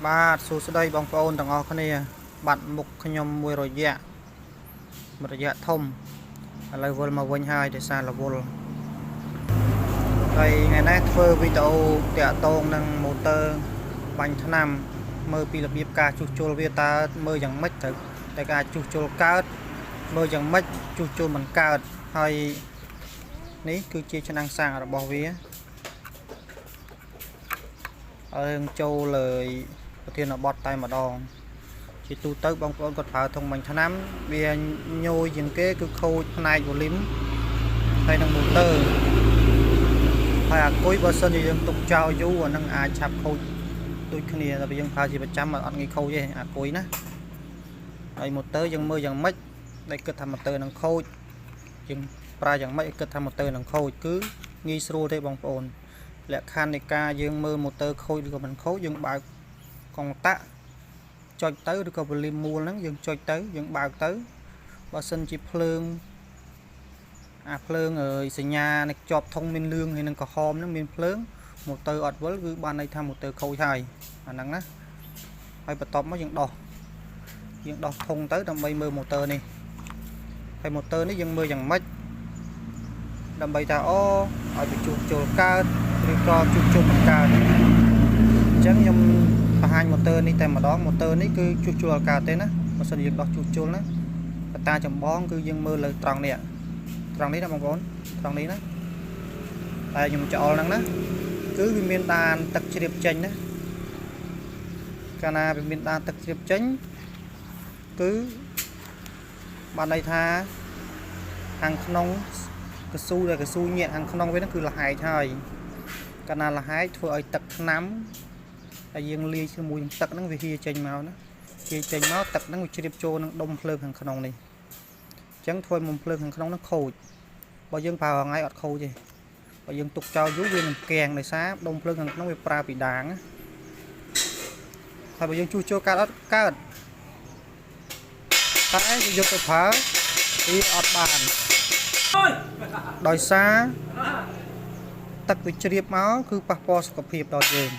បាទសួស្តីបងប្អូនទាំងអស់គ្នាបាត់មុខខ្ញុំមួយរយៈធំឥឡូវវិលមកវិញហើយដោយសាររវល់ហើយថ្ងៃនេះធ្វើវីដេអូតាក់ទងនឹងម៉ូទ័របាញ់ថ្នាំមើលពីរបៀបការជួសជុលវាតើមើលយ៉ាងម៉េចទៅតែការជួសជុលកើតមើលយ៉ាងម៉េចជួសជុលមិនកើតហើយនេះគឺជាឆ្នាំងសាំងរបស់វាយើងចូលលើប្រធានបទតែម្ដងជាទូទៅបងប្អូនគាត់ប្រើធុងបាញ់ថ្នាំវាញយជាងគេគឺខូចផ្នែកវ៉ូលីមហើយនឹងម៉ូទ័រហើយអាគុយបើសិនជាយើងទុកចោលយូរអានឹងអាចឆាប់ខូចដូចគ្នាតែបើយើងប្រើជាប្រចាំអត់ងាយខូចទេអាគុយណាហើយម៉ូទ័រយើងមើលយ៉ាងម៉េចដែលគិតថាម៉ូទ័រនឹងខូចយើងប្រើយ៉ាងម៉េចគិតថាម៉ូទ័រនឹងខូចគឺងាយស្រួលទេបងប្អូនលក្ខខណ្ឌនៃការយើងមើលម៉ូទ័រខូចឬក៏មិនខូចយើងបើកកុងតាក់ចុចទៅឬក៏វ៉ូលីមមូលហ្នឹងយើងចុចទៅយើងបើកទៅបើសិនជាភ្លើងសញ្ញានៃជាប់ធុងមានលឿងហើយនឹងក្រហមហ្នឹងមានភ្លើងម៉ូទ័រអត់វិលគឺបានន័យថាម៉ូទ័រខូចហើយអាហ្នឹងណាហើយបន្ទាប់មកយើងដោះធុងទៅដើម្បីមើលម៉ូទ័រនេះហើយម៉ូទ័រនេះយើងមើលយ៉ាងម៉េចដើម្បីថាអូឲ្យវាជួសជុលកើតឬក៏ជួសជុលមិនកើតអញ្ចឹងខ្ញុំបង្ហាញម៉ូទ័រនេះតែម្ដងម៉ូទ័រនេះគឺជួសជុលកើតទេណាបើសិនយើងដោះជួសជុលណាកត្តាចម្បងគឺយើងមើលលើត្រង់នេះណាបងប្អូនត្រង់នេះណាតែខ្ញុំច្អល់ហ្នឹងណាគឺវាមានដានទឹកជ្រាបចេញណាកាលណាវាមានដានទឹកជ្រាបចេញគឺបានន័យថាខាងក្នុងកស៊ូដែលកស៊ូញាក់ខាងក្នុងវាហ្នឹងគឺលហែកហើយកាលណាលហែកធ្វើឲ្យទឹកថ្នាំដែលយើងលាយជាមួយនឹងទឹកហ្នឹងវាហៀចេញមកណាហៀចេញមកទឹកហ្នឹងវាជ្រាបចូលនឹងដុំភ្លើងខាងក្នុងនេះអញ្ចឹងធ្វើមុំភ្លើងខាងក្នុងហ្នឹងខូចបើយើងប្រើថ្ងៃអត់ខូចទេបើយើងទុកចោលយូរវានឹងគាំងដោយសារដុំភ្លើងខាងក្នុងវាប្រើពីដាងណាហើយបើយើងជួសជុលកើតអត់កើតតែយើងយកទៅប្រើវាអត់បានដោយសារទឹកវាជ្រាបមកគឺប៉ះពាល់សុខភាពដល់យើង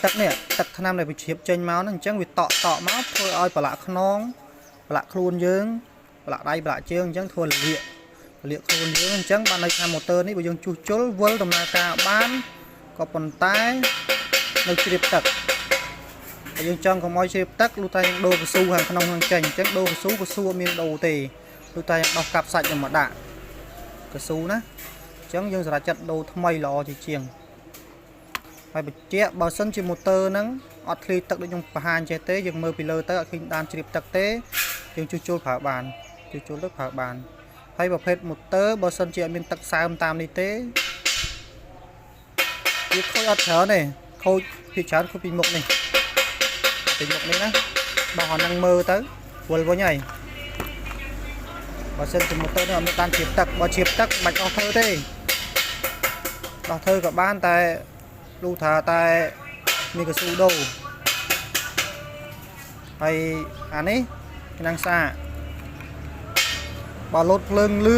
ទឹកនេះទឹកថ្នាំដែលវាជ្រាបចេញមកហ្នឹងអញ្ចឹងវាតក់មកធ្វើឲ្យប្រឡាក់ខ្នងប្រឡាក់ខ្លួនយើងប្រឡាក់ដៃប្រឡាក់ជើងអញ្ចឹងធ្វើលាកខ្លួនយើងអញ្ចឹងបានន័យថាម៉ូទ័រនេះបើយើងជួសជុលវិលដំណើរការបានក៏ប៉ុន្តែនៅជ្រាបទឹកហើយយើងចង់កុំឲ្យជ្រាបទឹកលុះតែយើងដូរកស៊ូខាងក្នុងហ្នឹងចេញអញ្ចឹងដូរកស៊ូអត់មានដូរទេលុះតែយើងដោះកាប់សាច់យកមកដាក់កស៊ូណាអញ្ចឹងយើងសម្រាប់ចិត្តដូរថ្មីល្អជាងហើយបញ្ជាក់បើសិនជាម៉ូទ័រហ្នឹងអត់ធ្លាយទឹកដូចខ្ញុំបង្ហាញចេះទេយើងមើលពីលើទៅអត់ឃើញដានជ្រាបទឹកទេយើងជួសជុលប្រើបានហើយប្រភេទម៉ូទ័របើសិនជាអត់មានទឹកសើមតាមនេះទេវាខូចអត់ច្រើនទេខូចពីច្រើនខូចពីមុខនេះណាបងអត់នឹងមើលទៅវល់វិញហើយបើសិនជាម៉ូទ័រនេះអត់មានដានជ្រាបទឹកបើជ្រាបទឹកមិនអស់ធ្វើទេដោះធ្វើក៏បានតែលុះថាតែមានកស៊ូដូរហើយអានេះឆ្នាំងសាបើលោតភ្លើងលឿ